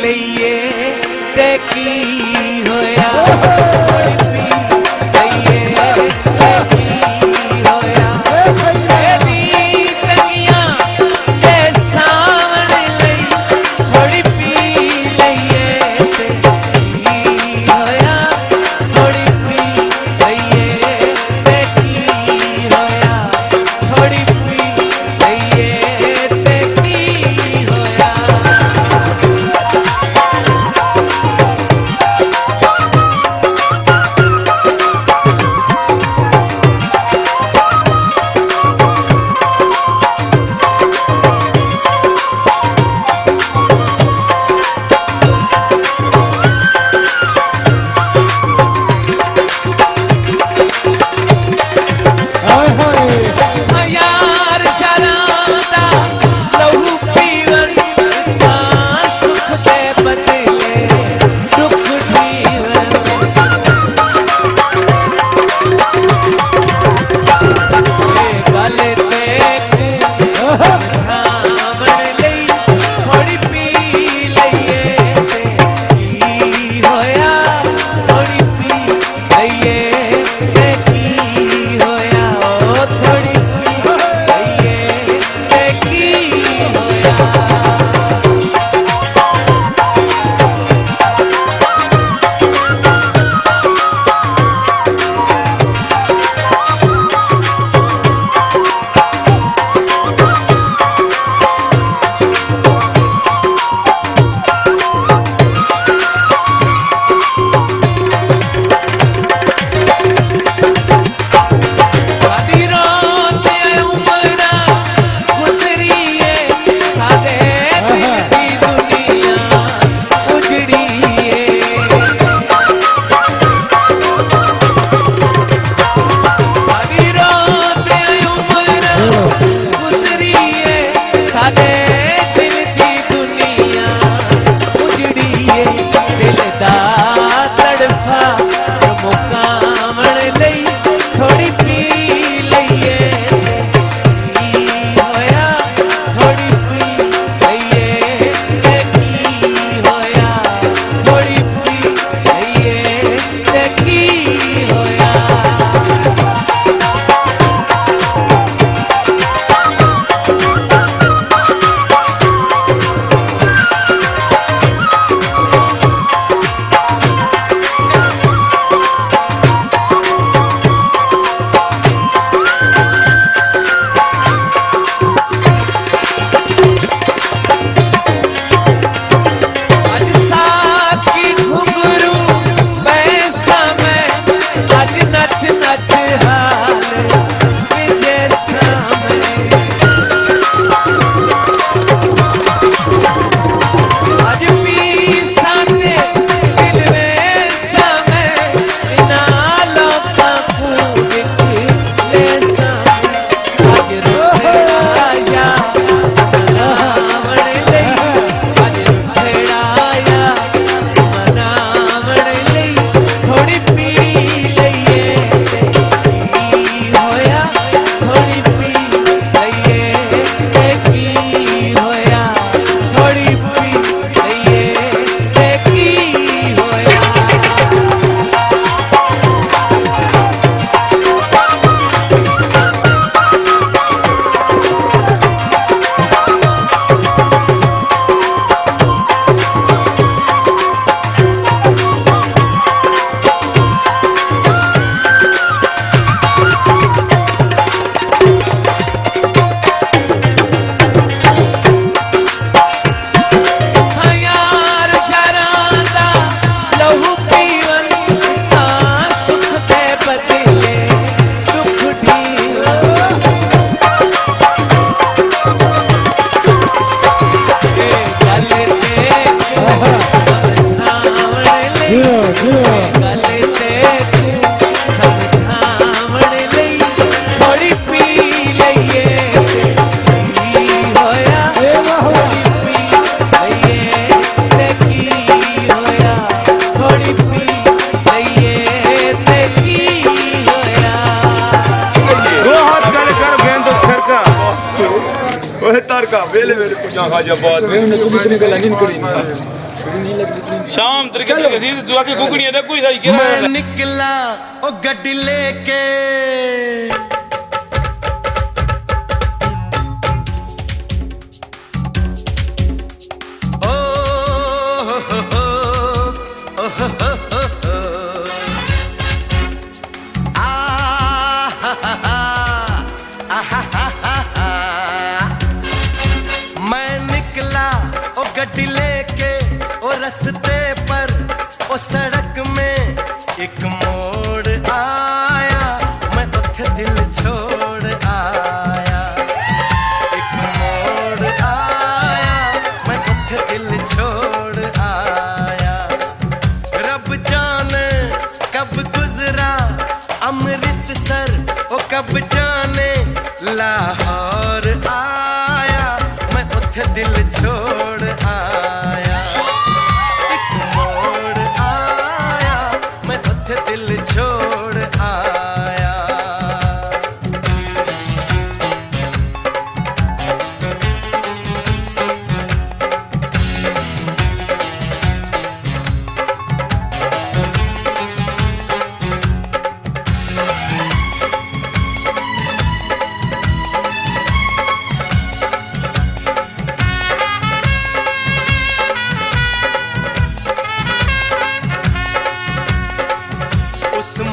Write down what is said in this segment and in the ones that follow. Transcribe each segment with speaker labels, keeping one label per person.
Speaker 1: ਲਈਏ ਤੇ ਕੀ ਹੋਇਆ ਥੋੜੀ ਪੀ ਲਈਏ ਤੇ ਕੀ ਹੋਇਆ ਇਹਦੀ ਤੰਗੀਆਂ ਤੇ ਸਾਵਣ ਲਈ ਥੋੜੀ ਪੀ ਲਈਏ ਤੇ ਕੀ ਹੋਇਆ ਥੋੜੀ ਪੀ ਲਈਏ ਤੇ ਕੀ ਹੋਇਆ ਥੋੜੀ ਪੀ ਲਈਏ ਤੇ ਕੀ ਹੋਇਆ ਯਾਰ ਸ਼ਰਾਂ ਦਾ ਲਹੂ ਪੀਵਨ ਤਾਂ ਸੁਖ ਦੇ ਬਦਲੇ ਦੁੱਖ ਜੀਵਨ ਇਹ ਗੱਲ ਤੇ ਸਮਝਾਵਣ ਲਈ ਥੋੜੀ ਪੀ ਲਈਏ ਤੇ ਕੀ ਹੋਇਆ ਥੋੜੀ ਪੀ ਲਈਏ ਤੇ ਕੀ ਹੋਇਆ ਉਹ ਥੋੜੀ ਪੀ ਲਈਏ ਤੇ ਕੀ ਹੋਇਆ ਸਾਡੀ ਰੋਂਦ ਉਮਰਾਂ ਗੁਜ਼ਰੀਏ ਸਾਡੇ ਦਿਲ ਦੀ ਦੁਨੀਆ ਉਜੜੀਏ ਸਾਡੀ ਰੋਂਦ ਉਮਰਾਂ ਗੁਜ਼ਰੀਏ ਸਾਡੇ ਦਿਲ ਦੀ ਦੁਨੀਆ ਉਜੜੀਏ ਦਿਲ ਦਾ ਤੜਫਾ ਮੁਕਾਵਣ ਲਈ ਥੋੜੀ ਪੀ ਲਈਏ ਕੀ ਹੋਇਆ ਥੋੜੀ ਪੀ ਲਈਏ ਤੇ ਕੀ ਹੋਇਆ ਥੋੜੀ ਪੀ ਲਈਏ ਤੇ ਕੀ ਹੋਇਆ ਅੱਜ ਸਾਕੀ ਘੁੰਗਰੂ ਪੈਸਾ ਮੈਂ ਅੱਜ ਨੱਚ ਨੱਚ ਹਾਲ ਵਿਜੇ ਸਾਵੇਂ ਅੱਜ ਪੀ ਸਾਤੇ ਦਿਲਵੇ ਸਾਵੇਂ ਬਿਨਾ ਲੋਕਾਂ ਨੂੰ ਦੇਖ ਲੈ ਸਾਵੇਂ ਅੱਜ ਰੁੱਠੜਾ ਯਾਰ ਮਨਾਵਣ ਲਈ ਅੱਜ ਰੁੱਠੜਾ ਯਾਰ ਮਨਾਵਣ ਲਈ ਥੋੜੀ ਪੀ ਲਈਏ ਤੇ ਕੀ ਹੋਇਆ ਥੋੜੀ ਪੀ ਲਈਏ ਤੇ ਕੀ ਹੋਇਆ ਥੋੜੀ ਪੀ ਲਈਏ ਤੇ ਕੀ ਹੋਇਆ ਯਾਰ ਸ਼ਰਾਂ ਦਾ ਲਹੂ ਪੀਵਨ ਤਾਂ ਸੁਖ ਦੇ ਬਦਲੇ ਦੁੱਖ ਢੀਵਨ ਇਹ ਗੱਲ ਤੇ ਸਮਝਾਵਣ ਲਈ ਗੱਲ ਤੇ ਸਮਝਾਵਣ ਲਈ ਥੋੜੀ ਪੀ ਲਈਏ ਤੇ ਕੀ ਹੋਇਆ ਥੋੜੀ ਪੀ ਲਈਏ ਤੇ ਕੀ ਹੋਇਆ ਥੋੜੀ ਪੀ ਲਈਏ ਤੇ ਕੀ ਹੋਇਆ
Speaker 2: दो हाथ कर कर बेंद फिर का ओए तार का वेले वेले कुछ ना खा जा बात में
Speaker 3: मैं कुछ नहीं करेंगे
Speaker 2: शाम तरीके से दुआ की कुकड़ियां देखो ही सही
Speaker 1: मैं निकला ओ गड्डी लेके गड्डी लेके ओ रस्ते पर ओ सड़क में एक मोड़ आया, मैं उठे दिल छोड़ आया। एक मोड़ आया, मैं उठे दिल छोड़ आया। रब जाने कब गुजरा अमृतसर, ओ कब जाने लाहौर आया, मैं उठे दिल छोड़ आया। एक मोड़ आया, मैं उठे दिल छोड़ आया।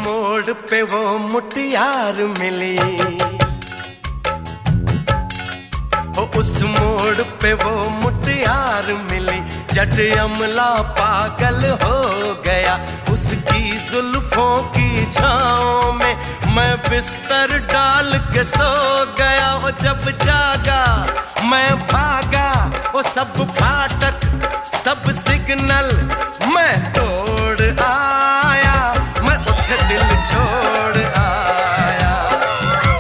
Speaker 1: मोड़ पे वो मुटियार मिली, उस मोड़ पे वो मुटियार मिली। जट अमला पागल हो गया उसकी जुल्फों की छाँव में, मैं बिस्तर डाल के सो गया। वो जब जागा मैं भागा, वो सब फाटक सब सिग्नल मैं तोड़ आया, मैं उठे दिल छोड़ आया।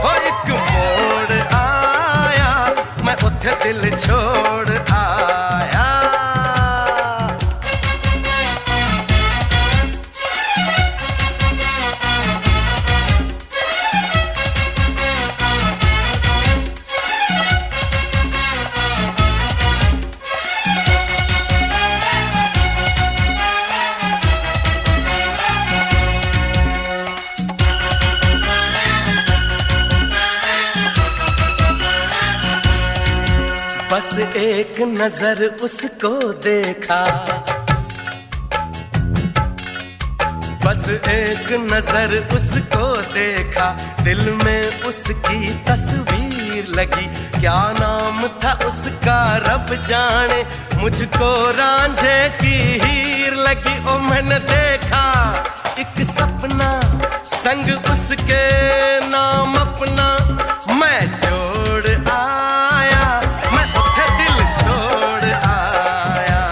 Speaker 1: वो एक मोड़ आया, मैं उठे दिल छोड़ आया। बस एक नजर उसको देखा, बस एक नजर उसको देखा, दिल में उसकी तस्वीर लगी। क्या नाम था उसका रब जाने, मुझको रांझे की हीर लगी। ओ मैंने देखा एक सपना संग उसके नाम अपना मैं जोड़ आया, मैं उठे दिल छोड़ आया।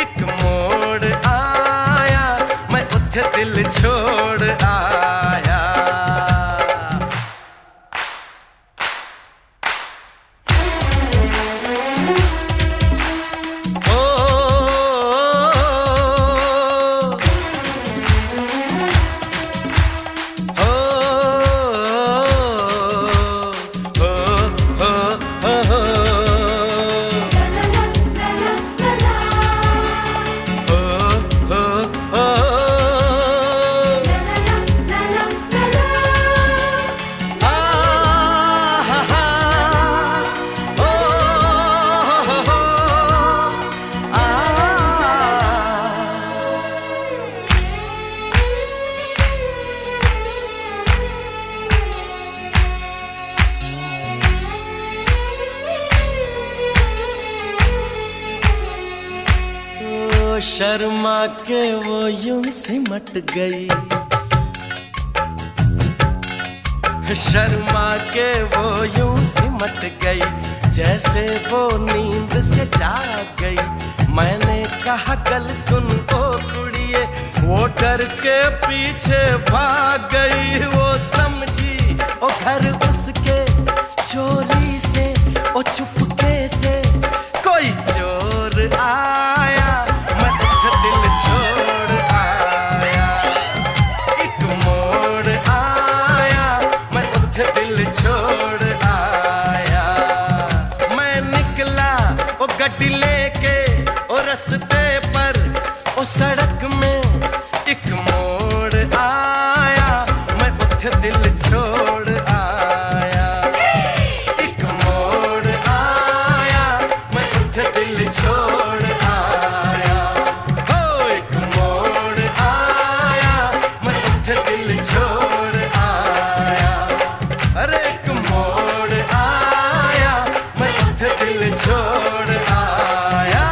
Speaker 1: एक मोड़ आया, मैं उठे दिल छोड़ आया। शर्मा के वो यूं सिमट गई, शर्मा के वो यूं सिमट गई, जैसे वो नींद से जाग गई। मैंने कहा गल सुन ओ कुड़िए, वो डर के पीछे भाग गई। वो समझी ओ घर उसके चोरी से, ओ चुपके से कोई चोर आया, मैं उठे दिल छोड़ आया। एक मोड़ आया, मैं उठे दिल छोड़ आया। मैं निकला ओ गड्डी लेके ओ रस्ते ओ सड़क में एक मोड़ आया, मैं उठे दिल छोड़ आया। एक मोड़ आया, मैं उठे दिल छोड़ आया। हो एक मोड़ आया, मैं उठे दिल छोड़ आया। अरे एक मोड़ आया, मैं उठे दिल छोड़ आया।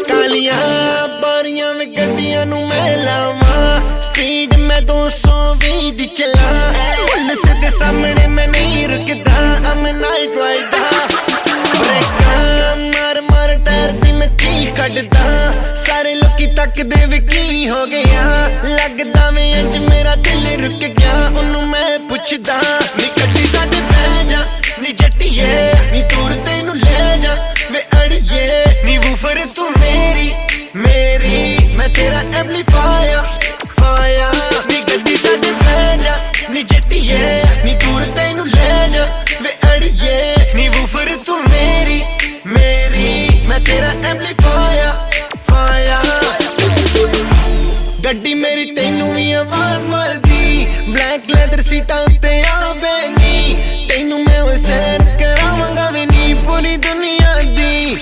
Speaker 3: ਕਾਲੀਆਂ ਬਾਰੀਆਂ ਵਿੱਚ ਗੱਡੀਆਂ ਨੂੰ ਮੈਂ ਲਾਵਾਂ, ਸਪੀਡ ਮੈਂ 220 ਦੀ ਚਲਾ। ਪੁਲਿਸ ਦੇ ਸਾਹਮਣੇ ਮੈਂ ਨਹੀਂ ਰੁਕਦਾ, I'm a night rider। ਬ੍ਰੇਕਾਂ ਮਾਰ ਮਾਰ ਟਾਇਰ ਦੀ ਮੈਂ ਚੀਖ ਕੱਢਦਾ, ਸਾਰੇ ਲੋਕੀ ਤੱਕਦੇ ਵੀ ਕੀ ਹੋ ਗਿਆ। ਲੱਗਦਾ ਵੇ ਅੱਜ ਮੇਰਾ ਦਿਲ ਰੁਕ ਗਿਆ, ਉਹਨੂੰ ਮੈਂ ਪੁੱਛਦਾ ਨੀ ਗੱਡੀ ਸਾਡੇ ਬਹਿ ਜਾ ਨੀ ਜੱਟੀਏ, ਨੀ ਦੂਰ ਤੈਨੂੰ ਲੈ ਜਾ ਵੇ ਅੜੀਏ। ਨੀ ਵੂਫਰ ਤੂੰ ਮੇਰੀ ਮੇਰੀ, ਮੈਂ ਤੇਰਾ ਐਂਪਲੀਫਾਇਰ ਫਾਇਰ। ਨੀ ਗੱਡੀ ਸਾਡੇ ਬਹਿ ਜਾ ਨੀ ਜੱਟੀਏ, ਨੀ ਦੂਰ ਤੈਨੂੰ ਲੈ ਜਾ ਵੇ ਅੜੀਏ। ਨੀ ਵੂਫਰ ਤੂੰ ਮੇਰੀ ਮੇਰੀ, ਮੈਂ ਤੇਰਾ ਐਂਪਲੀਫਾਇਰ ਫਾਇਰ। ਗੱਡੀ ਮੇਰੀ ਤੈਨੂੰ ਵੀ ਆਵਾਜ਼ ਮਾਰਦੀ, ਬਲੈਕ ਲੈਦਰ ਸੀਟਾਂ ਉੱਤੇ ਆ ਬੈਨੀ। ਤੈਨੂੰ ਮੈਂ ਉਹ ਸੈਰ ਕਰਾਵਾਂਗਾ ਵੀ ਨੀ ਪੂਰੀ ਦੁਨੀਆ ਦੀ।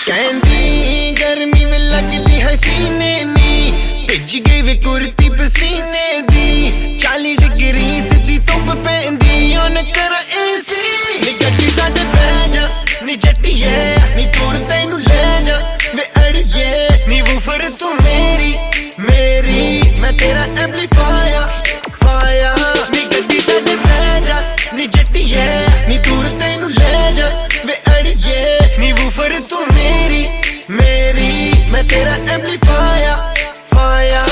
Speaker 3: ਕਹਿੰਦੀ ਗਰਮੀ ਵੀ ਲੱਗਦੀ ਹੈ ਸੀਨੇ ਨੀ, ਭਿੱਜ ਗਈ ਵੇ ਕੁਰਤੀ ਪਸੀਨੇ ਦੀ। 40 ਡਿਗਰੀ ਸਿੱਧੀ ਧੁੱਪ ਪੈਂਦੀ, ਉਹਨ ਕਰ ਏਸੀ। ਨੀ ਗੱਡੀ ਸਾਡੇ ਬਹਿ ਜਾ ਨੀ ਜੱਟੀਏ, ਨੀ ਦੂਰ ਤੈਨੂੰ ਲੈ ਜਾ ਵੇ ਅੜੀਏ। ਨੀ ਵੂਫਰ ਤੂੰ ਮੇਰੀ ਮੇਰੀ, ਮੈਂ ਤੇਰਾ ਐਂਪਲੀਫਾਇਰ ਫਾਇਰ। ਨੀ ਗੱਡੀ ਸਾਡੇ ਬਹਿ ਜਾ ਨੀ ਜੱਟੀਏ, ਨੀ ਦੂਰ ਤੈਨੂੰ ਲੈ ਜਾ ਵੇ ਅੜੀਏ। ਨੀ ਵੂਫਰ ਤੂੰ ਮੇਰੀ ਮੇਰੀ, ਮੈਂ ਤੇਰਾ ਐਂਪਲੀਫਾਇਰ ਫਾਇਰ।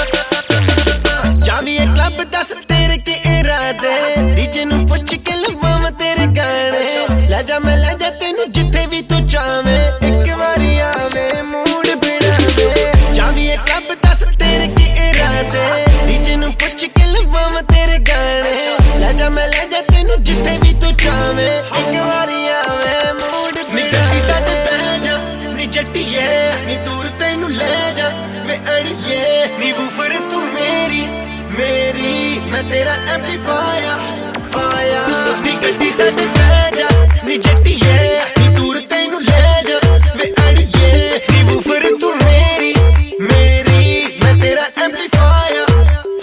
Speaker 3: ਜਾਵੀਏ ਕਲੱਬ ਦੱਸ ਤੇਰੇ ਕੀ ਇਰਾਦੇ, ਡੀਜੇ ਨੂੰ ਪੁੱਛ ਕੇ ਲਵਾਵਾਂ ਤੇਰੇ ਗਾਣੇ। ਲੈ ਜਾ ਮੈਂ ਲੈ ਜਾ ਤੈਨੂੰ ਜਿੱਥੇ ਵੀ ਤੂੰ ਚਾਵੇਂ, ਇੱਕ ਵਾਰੀ ਆਵੇ ਮੂਡ ਬਣਾਵੇ। ਜਾਵੀਏ ਕਲੱਬ ਦੱਸ ਤੇਰੇ ਕੀ ਇਰਾਦੇ, ਡੀਜੇ ਨੂੰ ਪੁੱਛ ਕੇ ਲਵਾਵਾਂ ਤੇਰੇ ਗਾਣੇ। ਲੈ ਜਾ ਮੈਂ ਲੈ ਜਾ ਤੈਨੂੰ ਜਿੱਥੇ ਵੀ ਤੂੰ ਚਾਵੇਂ, ਇੱਕ ਵਾਰੀ ਆਵੇ ਮੂਡ ਬਣਾਵੇ। ਨੀ ਗੱਡੀ ਸਾਡੇ ਬਹਿ ਜਾ ਨੀ ਜੱਟੀਏ, ਨੀ ਦੂਰ ਤੈਨੂੰ ਲੈ ਜਾ ਵੇ ਅੜੀਏ। ਨੀ ਵੂਫਰ ਤੂੰ ਮੇਰੀ ਮੇਰੀ, ਮੈਂ ਤੇਰਾ ਐਂਪਲੀਫਾਇਰ ਫਾਇਰ। ਨੀ ਗੱਡੀ ਸਾਡੇ ਬਹਿ ਜਾ ਨੀ ਜੱਟੀਏ, ਨੀ ਦੂਰ ਤੈਨੂੰ ਲੈ ਜਾ ਵੇ ਅੜੀਏ। ਨੀ ਵੂਫਰ ਤੂੰ ਮੇਰੀ ਮੇਰੀ, ਮੈਂ ਤੇਰਾ ਐਂਪਲੀਫਾਇਰ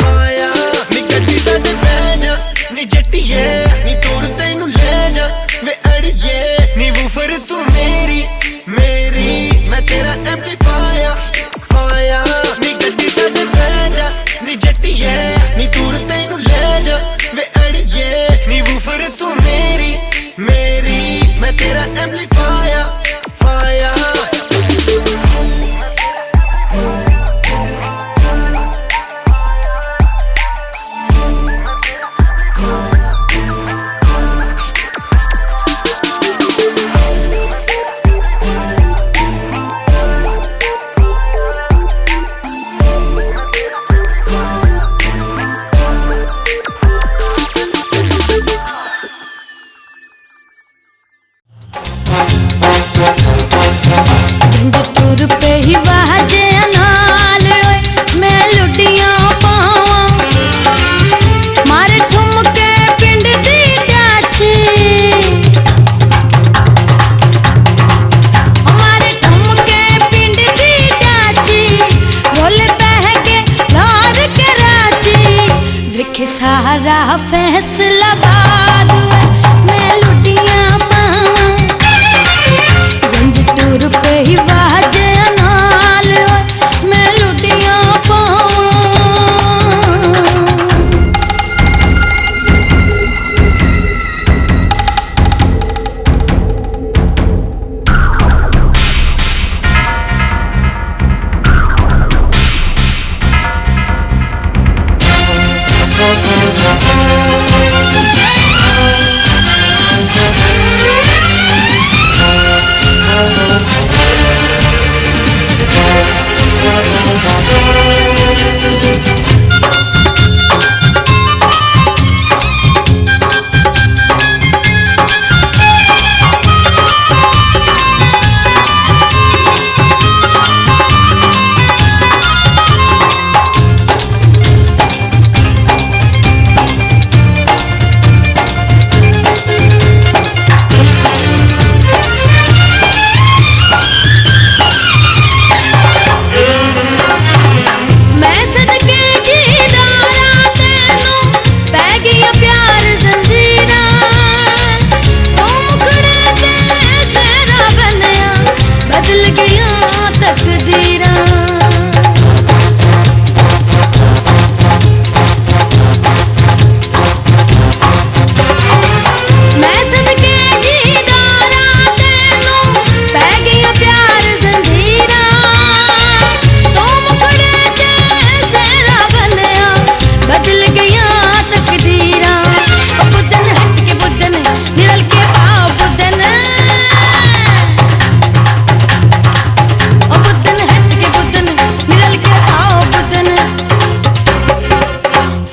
Speaker 3: ਫਾਇਰ। ਨੀ ਗੱਡੀ ਸਾਡੇ ਬਹਿ ਜਾ ਨੀ ਜੱਟੀਏ, ਨੀ ਦੂਰ ਤੈਨੂੰ ਲੈ ਜਾ ਵੇ ਅੜੀਏ। ਨੀ ਵੂਫਰ ਤੂੰ ਮੇਰੀ ਮੇਰੀ, ਮੈਂ ਤੇਰਾ ਐਂਪਲੀਫਾਇਰ ਫਾਇਰ। ਨੀ ਗੱਡੀ ਸਾਡੇ ਬਹਿ ਜਾ ਨੀ ਜੱਟੀਏ, ਨੀ ਦੂਰ ਤੈਨੂੰ ਲੈ ਜਾ ਵੇ ਅੜੀਏ। ਨੀ ਵੂਫਰ ਤੂੰ ਮੇਰੀ ਮੇਰੀ, ਮੈਂ ਤੇਰਾ ਐਂਪਲੀਫਾਇਰ ਫਾਇਰ।
Speaker 4: तुर पे ही बाजे नाल, मैं लुटियां पावां मारे ठुमके पिंड दी डाची। मारे ठुमके पिंड दी डाची, रोल बह के लाद के राची। विखे सारा फैसलाबाद, मैं लुटियां पावां जंज तुर पे ही बाजे नाल, मैं लुटियां पावां।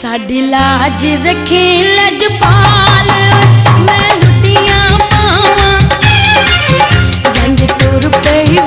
Speaker 4: साडी लाज रखे लजपाल मैं लुटियां पावां जंज तुर पई